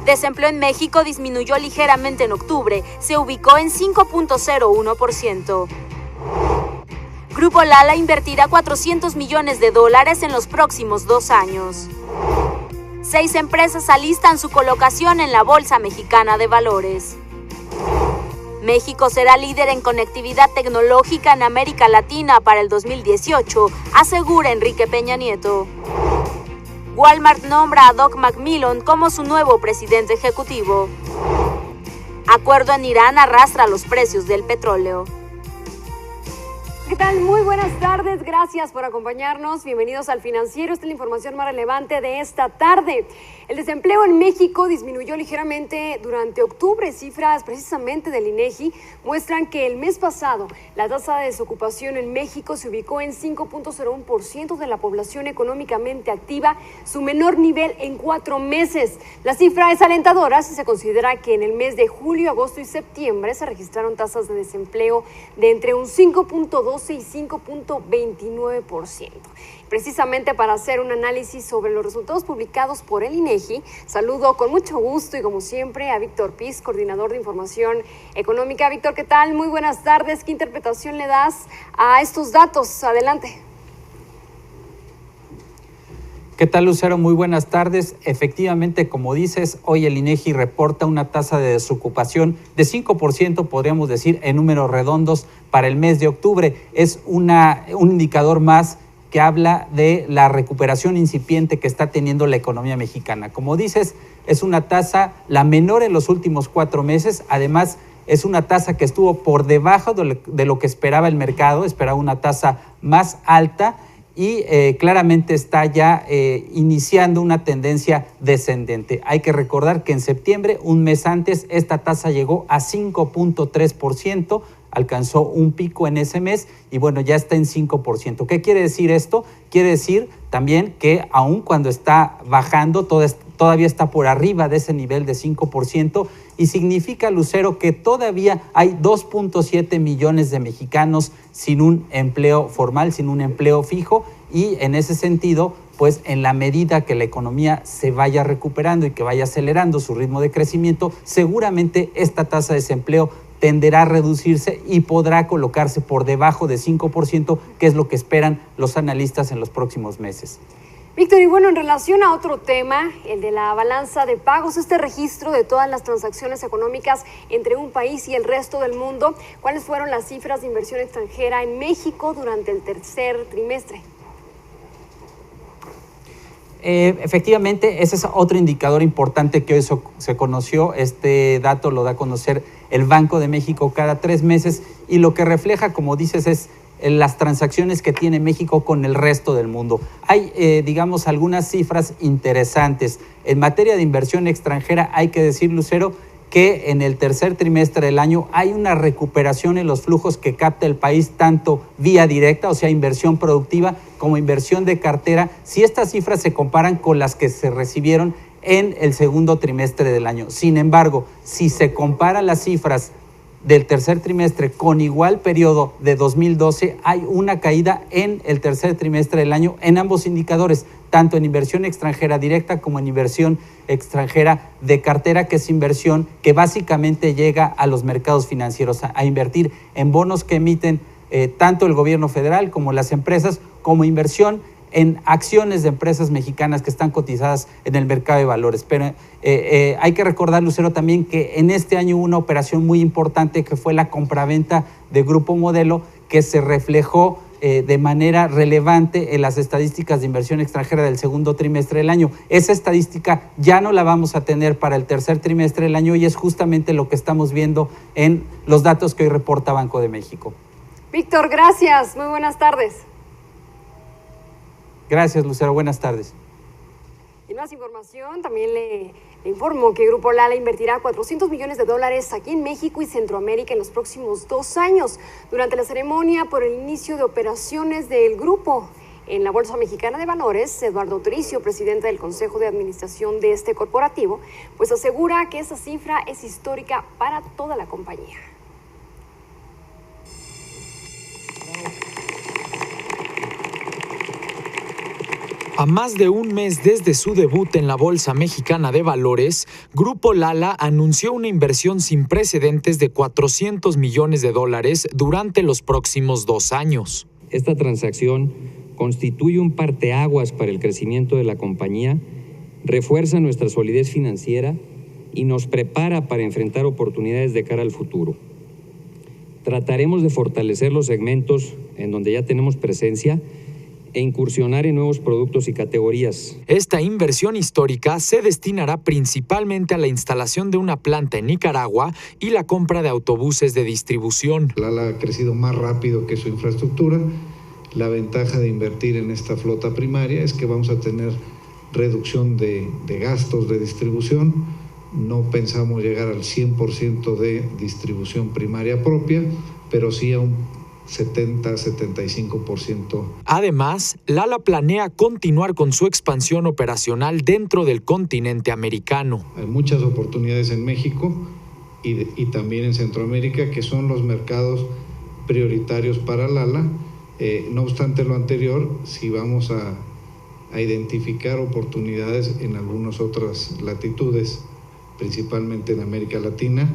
Desempleo en México disminuyó ligeramente en octubre, se ubicó en 5.01%. Grupo Lala invertirá $400 millones en los próximos 2 años. 6 empresas alistan su colocación en la Bolsa Mexicana de Valores. México será líder en conectividad tecnológica en América Latina para el 2018, asegura Enrique Peña Nieto. Walmart nombra a Doug McMillon como su nuevo presidente ejecutivo. Acuerdo en Irán arrastra los precios del petróleo. ¿Qué tal? Muy buenas tardes, gracias por acompañarnos. Bienvenidos al Financiero. Esta es la información más relevante de esta tarde. El desempleo en México disminuyó ligeramente durante octubre. Cifras precisamente del INEGI muestran que el mes pasado la tasa de desocupación en México se ubicó en 5.01% de la población económicamente activa, su menor nivel en 4 meses. La cifra es alentadora si se considera que en el mes de julio, agosto y septiembre se registraron tasas de desempleo de entre un 5.12 y 5.29%. Precisamente para hacer un análisis sobre los resultados publicados por el INEGI, saludo con mucho gusto y como siempre a Víctor Piz, coordinador de información económica. Víctor, ¿qué tal? Muy buenas tardes. ¿Qué interpretación le das a estos datos? Adelante. ¿Qué tal, Lucero? Muy buenas tardes. Efectivamente, como dices, hoy el INEGI reporta una tasa de desocupación de 5%, podríamos decir, en números redondos para el mes de octubre. Es un indicador más que habla de la recuperación incipiente que está teniendo la economía mexicana. Como dices, es una tasa la menor en los últimos 4 meses. Además, es una tasa que estuvo por debajo de lo que esperaba el mercado, esperaba una tasa más alta, y claramente está ya iniciando una tendencia descendente. Hay que recordar que en septiembre, un mes antes, esta tasa llegó a 5.3%, alcanzó un pico en ese mes y bueno, ya está en 5%. ¿Qué quiere decir esto? Quiere decir también que aun cuando está bajando, todavía está por arriba de ese nivel de 5%, y significa, Lucero, que todavía hay 2.7 millones de mexicanos sin un empleo formal, sin un empleo fijo, y en ese sentido, pues en la medida que la economía se vaya recuperando y que vaya acelerando su ritmo de crecimiento, seguramente esta tasa de desempleo tenderá a reducirse y podrá colocarse por debajo de 5%, que es lo que esperan los analistas en los próximos meses. Víctor, y bueno, en relación a otro tema, el de la balanza de pagos, este registro de todas las transacciones económicas entre un país y el resto del mundo, ¿cuáles fueron las cifras de inversión extranjera en México durante el tercer trimestre? Efectivamente, ese es otro indicador importante que hoy se conoció. Este dato lo da a conocer el Banco de México cada 3 meses y lo que refleja, como dices, es las transacciones que tiene México con el resto del mundo. Hay, digamos, algunas cifras interesantes. En materia de inversión extranjera, hay que decir, Lucero, que en el tercer trimestre del año hay una recuperación en los flujos que capta el país, tanto vía directa, o sea, inversión productiva, como inversión de cartera, si estas cifras se comparan con las que se recibieron en el segundo trimestre del año. Sin embargo, si se comparan las cifras del tercer trimestre con igual periodo de 2012, hay una caída en el tercer trimestre del año en ambos indicadores, tanto en inversión extranjera directa como en inversión extranjera de cartera, que es inversión que básicamente llega a los mercados financieros, a invertir en bonos que emiten tanto el gobierno federal como las empresas, como inversión en acciones de empresas mexicanas que están cotizadas en el mercado de valores. Pero hay que recordar, Lucero, también que en este año hubo una operación muy importante que fue la compraventa de Grupo Modelo, que se reflejó de manera relevante en las estadísticas de inversión extranjera del segundo trimestre del año. Esa estadística ya no la vamos a tener para el tercer trimestre del año y es justamente lo que estamos viendo en los datos que hoy reporta Banco de México. Víctor, gracias. Muy buenas tardes. Gracias, Lucero. Buenas tardes. Y más información, también le informo que Grupo Lala invertirá $400 millones aquí en México y Centroamérica en los próximos 2 años. Durante la ceremonia por el inicio de operaciones del grupo en la Bolsa Mexicana de Valores, Eduardo Tricio, presidente del Consejo de Administración de este corporativo, pues asegura que esa cifra es histórica para toda la compañía. A más de un mes desde su debut en la Bolsa Mexicana de Valores, Grupo Lala anunció una inversión sin precedentes de $400 millones durante los próximos 2 años. Esta transacción constituye un parteaguas para el crecimiento de la compañía, refuerza nuestra solidez financiera y nos prepara para enfrentar oportunidades de cara al futuro. Trataremos de fortalecer los segmentos en donde ya tenemos presencia e incursionar en nuevos productos y categorías. Esta inversión histórica se destinará principalmente a la instalación de una planta en Nicaragua y la compra de autobuses de distribución. Lala ha crecido más rápido que su infraestructura. La ventaja de invertir en esta flota primaria es que vamos a tener reducción de gastos de distribución. No pensamos llegar al 100% de distribución primaria propia, pero sí a un 70-75%. Además, Lala planea continuar con su expansión operacional dentro del continente americano. Hay muchas oportunidades en México y también en Centroamérica, que son los mercados prioritarios para Lala. No obstante lo anterior, sí vamos a identificar oportunidades en algunas otras latitudes, principalmente en América Latina,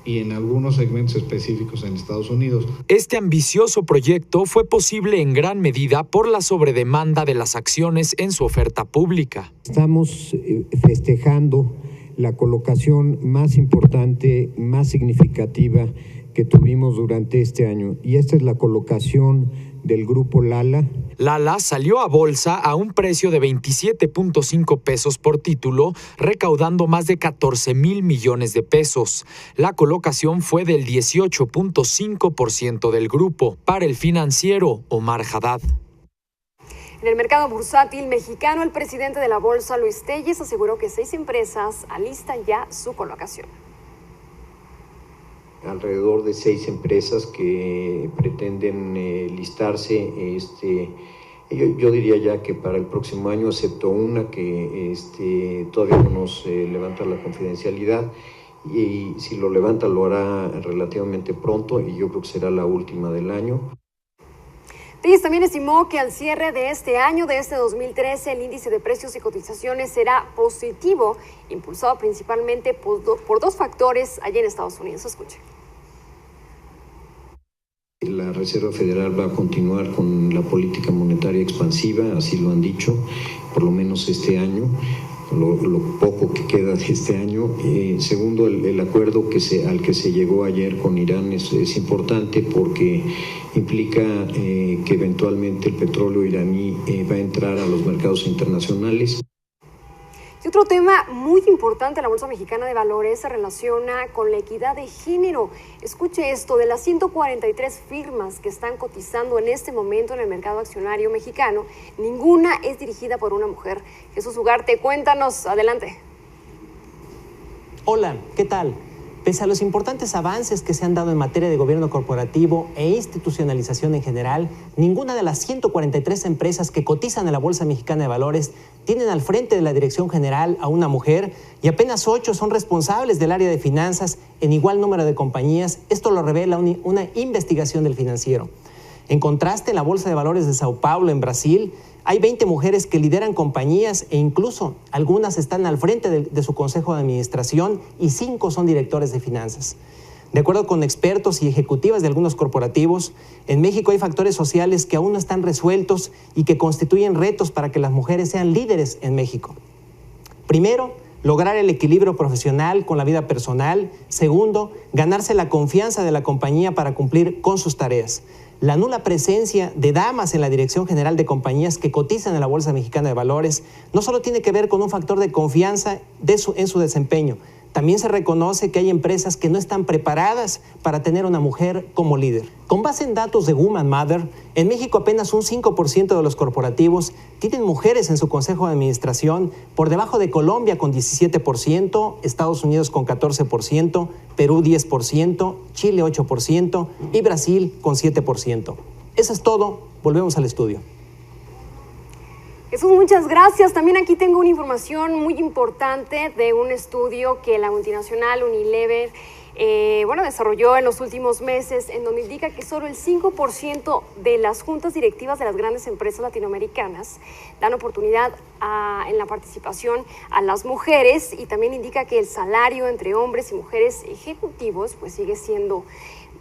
y en algunos segmentos específicos en Estados Unidos. Este ambicioso proyecto fue posible en gran medida por la sobredemanda de las acciones en su oferta pública. Estamos festejando la colocación más importante, más significativa que tuvimos durante este año, y esta es la colocación del Grupo Lala. Lala salió a bolsa a un precio de 27.5 pesos por título, recaudando más de 14,000 millones de pesos. La colocación fue del 18.5% del grupo. Para El Financiero, Omar Haddad. En el mercado bursátil mexicano, el presidente de la bolsa, Luis Telles, aseguró que 6 empresas alistan ya su colocación. Alrededor de 6 empresas que pretenden listarse, yo diría ya que para el próximo año, excepto una que todavía no nos levanta la confidencialidad, y si lo levanta lo hará relativamente pronto, y yo creo que será la última del año. Telles también estimó que al cierre de este año, de este 2013, el índice de precios y cotizaciones será positivo, impulsado principalmente por 2 factores allá en Estados Unidos. Escuche. La Reserva Federal va a continuar con la política monetaria expansiva, así lo han dicho, por lo menos este año, lo poco que queda de este año. Segundo, el acuerdo al que se llegó ayer con Irán es importante porque implica que eventualmente el petróleo iraní va a entrar a los mercados internacionales. Y otro tema muy importante en la Bolsa Mexicana de Valores se relaciona con la equidad de género. Escuche esto, de las 143 firmas que están cotizando en este momento en el mercado accionario mexicano, ninguna es dirigida por una mujer. Jesús Ugarte, cuéntanos, adelante. Hola, ¿qué tal? Pese a los importantes avances que se han dado en materia de gobierno corporativo e institucionalización en general, ninguna de las 143 empresas que cotizan en la Bolsa Mexicana de Valores tienen al frente de la dirección general a una mujer, y apenas 8 son responsables del área de finanzas en igual número de compañías. Esto lo revela una investigación del Financiero. En contraste, en la Bolsa de Valores de Sao Paulo, en Brasil, hay 20 mujeres que lideran compañías e incluso algunas están al frente de su consejo de administración y 5 son directores de finanzas. De acuerdo con expertos y ejecutivas de algunos corporativos, en México hay factores sociales que aún no están resueltos y que constituyen retos para que las mujeres sean líderes en México. Primero, lograr el equilibrio profesional con la vida personal. Segundo, ganarse la confianza de la compañía para cumplir con sus tareas. La nula presencia de damas en la dirección general de compañías que cotizan en la Bolsa Mexicana de Valores no solo tiene que ver con un factor de confianza en su desempeño, también se reconoce que hay empresas que no están preparadas para tener una mujer como líder. Con base en datos de Woman Matter, en México apenas un 5% de los corporativos tienen mujeres en su consejo de administración, por debajo de Colombia con 17%, Estados Unidos con 14%, Perú 10%, Chile 8% y Brasil con 7%. Eso es todo, volvemos al estudio. Jesús, muchas gracias. También aquí tengo una información muy importante de un estudio que la multinacional Unilever desarrolló en los últimos meses, en donde indica que solo el 5% de las juntas directivas de las grandes empresas latinoamericanas dan oportunidad en la participación a las mujeres, y también indica que el salario entre hombres y mujeres ejecutivos pues sigue siendo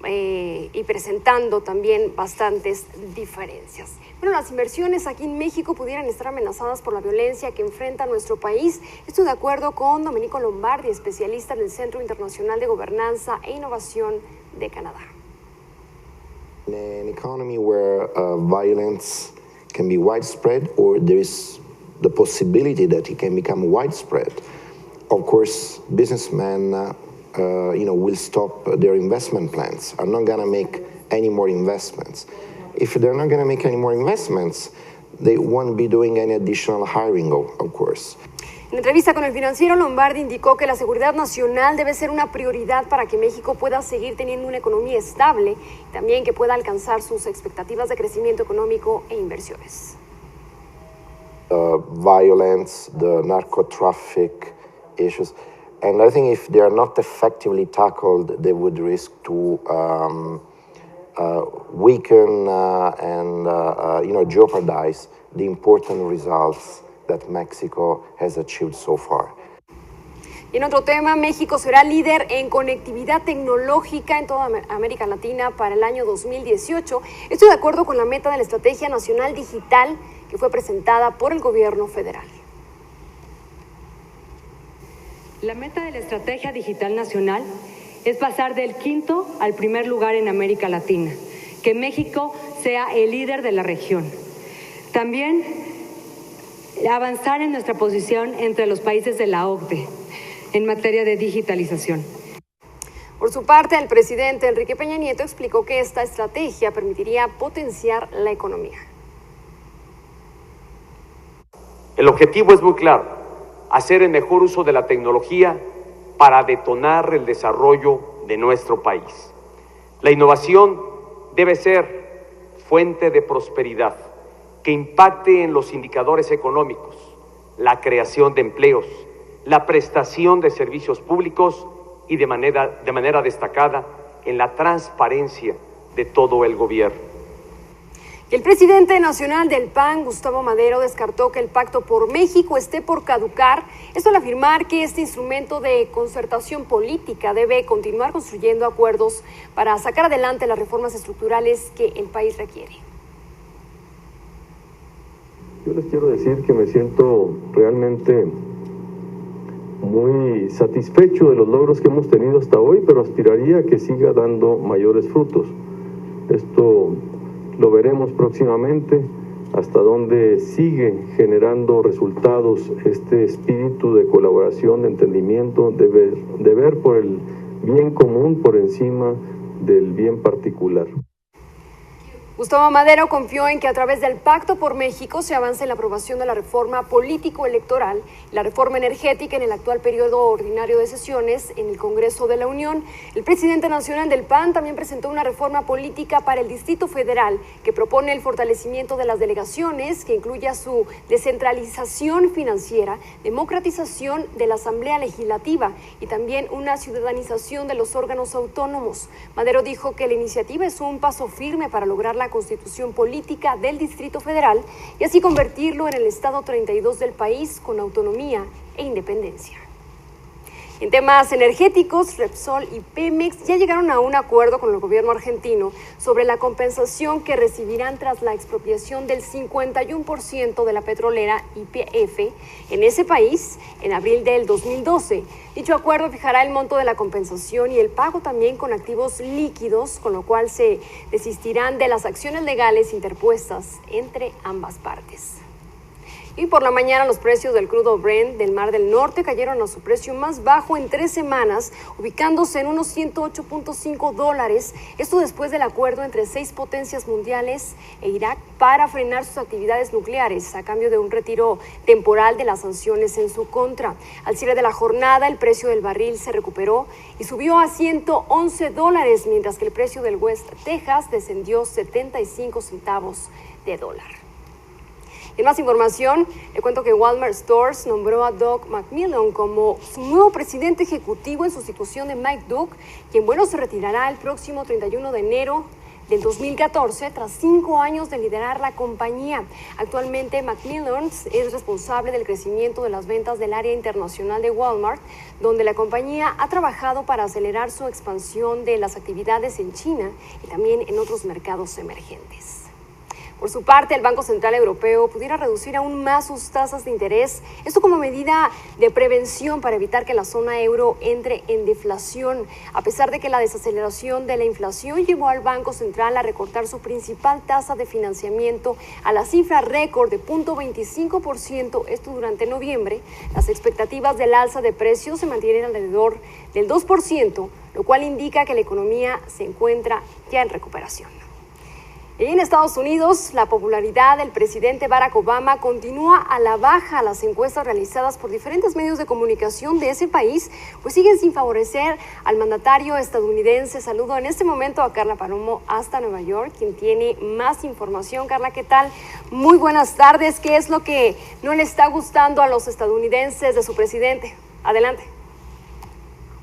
y presentando también bastantes diferencias. Bueno, las inversiones aquí en México pudieran estar amenazadas por la violencia que enfrenta nuestro país. Esto de acuerdo con Domenico Lombardi, especialista del Centro Internacional de Gobernanza e Innovación de Canadá. In an economy where violence can be widespread, or there is the possibility that it can become widespread, of course, businessmen will stop their investment plans, are not going to make any more investments. If they're not going to make any more investments, they won't be doing any additional hiring, of course. En entrevista con El Financiero, Lombardi indicó que la seguridad nacional debe ser una prioridad para que México pueda seguir teniendo una economía estable y también que pueda alcanzar sus expectativas de crecimiento económico e inversiones. Violence, the narco-traffic issues. And I think if they are not effectively tackled, they would risk to weaken and jeopardize the important results that Mexico has achieved so far. Y en otro tema, México será líder en conectividad tecnológica en toda América Latina para el año 2018. Esto de acuerdo con la meta de la Estrategia Nacional Digital que fue presentada por el gobierno federal. La meta de la Estrategia Digital Nacional es pasar del 5º al 1er lugar en América Latina, que México sea el líder de la región. También avanzar en nuestra posición entre los países de la OCDE en materia de digitalización. Por su parte, el presidente Enrique Peña Nieto explicó que esta estrategia permitiría potenciar la economía. El objetivo es muy claro: hacer el mejor uso de la tecnología para detonar el desarrollo de nuestro país. La innovación debe ser fuente de prosperidad, que impacte en los indicadores económicos, la creación de empleos, la prestación de servicios públicos y de manera destacada en la transparencia de todo el gobierno. El presidente nacional del PAN, Gustavo Madero, descartó que el Pacto por México esté por caducar. Esto al afirmar que este instrumento de concertación política debe continuar construyendo acuerdos para sacar adelante las reformas estructurales que el país requiere. Yo les quiero decir que me siento realmente muy satisfecho de los logros que hemos tenido hasta hoy, pero aspiraría a que siga dando mayores frutos. Esto lo veremos próximamente, hasta dónde sigue generando resultados este espíritu de colaboración, de entendimiento, de ver por el bien común por encima del bien particular. Gustavo Madero confió en que a través del Pacto por México se avance en la aprobación de la reforma político-electoral y la reforma energética en el actual periodo ordinario de sesiones en el Congreso de la Unión. El presidente nacional del PAN también presentó una reforma política para el Distrito Federal que propone el fortalecimiento de las delegaciones, que incluya su descentralización financiera, democratización de la Asamblea Legislativa y también una ciudadanización de los órganos autónomos. Madero dijo que la iniciativa es un paso firme para lograr la constitución política del Distrito Federal y así convertirlo en el estado 32 del país con autonomía e independencia. En temas energéticos, Repsol y Pemex ya llegaron a un acuerdo con el gobierno argentino sobre la compensación que recibirán tras la expropiación del 51% de la petrolera YPF en ese país en abril del 2012. Dicho acuerdo fijará el monto de la compensación y el pago también con activos líquidos, con lo cual se desistirán de las acciones legales interpuestas entre ambas partes. Y por la mañana los precios del crudo Brent del Mar del Norte cayeron a su precio más bajo en 3 semanas, ubicándose en unos $108.5. Esto después del acuerdo entre 6 potencias mundiales e Irak para frenar sus actividades nucleares a cambio de un retiro temporal de las sanciones en su contra. Al cierre de la jornada, el precio del barril se recuperó y subió a $111, mientras que el precio del West Texas descendió 75 centavos de dólar. En más información, le cuento que Walmart Stores nombró a Doug McMillon como su nuevo presidente ejecutivo en sustitución de Mike Duke, quien se retirará el próximo 31 de enero del 2014 tras 5 años de liderar la compañía. Actualmente McMillon es responsable del crecimiento de las ventas del área internacional de Walmart, donde la compañía ha trabajado para acelerar su expansión de las actividades en China y también en otros mercados emergentes. Por su parte, el Banco Central Europeo pudiera reducir aún más sus tasas de interés, esto como medida de prevención para evitar que la zona euro entre en deflación, a pesar de que la desaceleración de la inflación llevó al Banco Central a recortar su principal tasa de financiamiento a la cifra récord de 0.25%, esto durante noviembre. Las expectativas del alza de precios se mantienen alrededor del 2%, lo cual indica que la economía se encuentra ya en recuperación. Y en Estados Unidos, la popularidad del presidente Barack Obama continúa a la baja. Las encuestas realizadas por diferentes medios de comunicación de ese país siguen sin favorecer al mandatario estadounidense. Saludo en este momento a Carla Palomo hasta Nueva York, quien tiene más información. Carla, ¿qué tal? Muy buenas tardes. ¿Qué es lo que no le está gustando a los estadounidenses de su presidente? Adelante.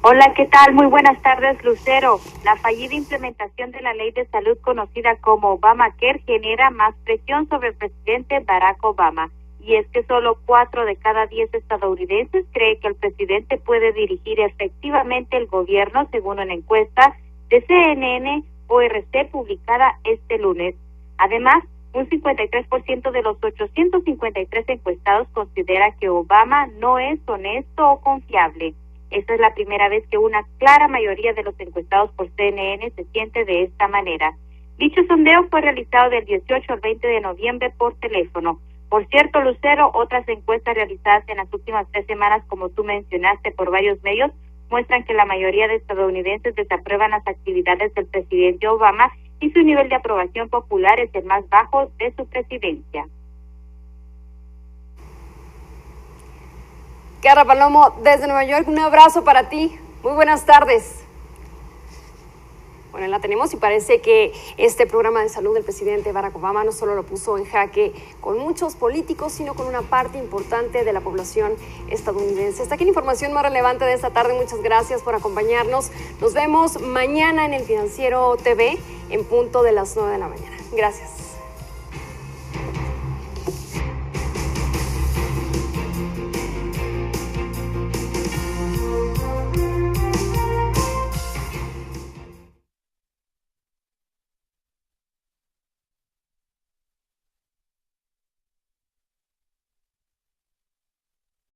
Hola, ¿qué tal? Muy buenas tardes, Lucero. La fallida implementación de la ley de salud conocida como Obamacare genera más presión sobre el presidente Barack Obama. Y es que solo 4 de cada 10 estadounidenses cree que el presidente puede dirigir efectivamente el gobierno, según una encuesta de CNN-ORC publicada este lunes. Además, un 53% de los 853 encuestados considera que Obama no es honesto o confiable. Esta es la primera vez que una clara mayoría de los encuestados por CNN se siente de esta manera. Dicho sondeo fue realizado del 18 al 20 de noviembre por teléfono. Por cierto, Lucero, otras encuestas realizadas en las últimas 3 semanas, como tú mencionaste, por varios medios, muestran que la mayoría de estadounidenses desaprueban las actividades del presidente Obama y su nivel de aprobación popular es el más bajo de su presidencia. Carla Palomo, desde Nueva York, un abrazo para ti. Muy buenas tardes. Bueno, la tenemos y parece que este programa de salud del presidente Barack Obama no solo lo puso en jaque con muchos políticos, sino con una parte importante de la población estadounidense. Hasta aquí la información más relevante de esta tarde. Muchas gracias por acompañarnos. Nos vemos mañana en El Financiero TV en punto de las 9 de la mañana. Gracias.